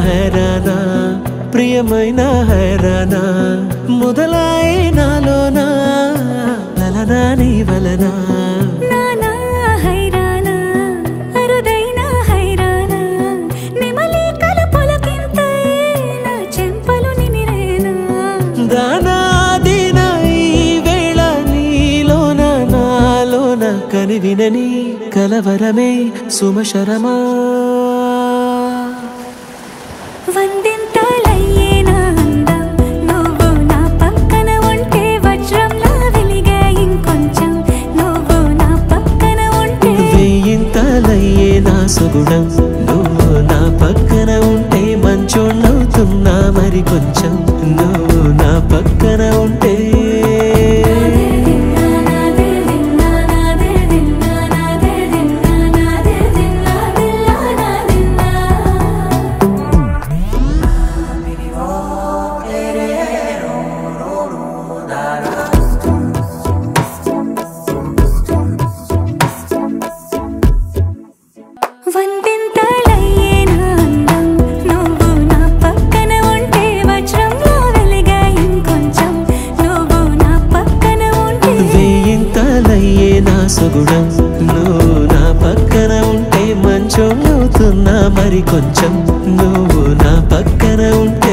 హైరానా ప్రియమైన హైరానా మొదలాయే నాలోనా లలనా నీ వలనా కని వినని కలవరమే సుమశరమా వందింతలయ్యేనా అందం నువ్వు నా పక్కన ఉంటే వజ్రంలా వెలిగే ఇంకొంచెం నువ్వు నా పక్కన ఉంటే వెయ్యింతలయ్యేనా సుగుణం నువ్వు నా పక్కన ఉంటే మంచోళ్ళవుతున్నా మరి కొంచెం నువ్వు నా పక్కన ఉంటే సుగుణం నువ్వు నా పక్కన ఉంటే మంచోళ్ళవుతున్నా మరి కొంచెం నువ్వు నా పక్కన ఉంటే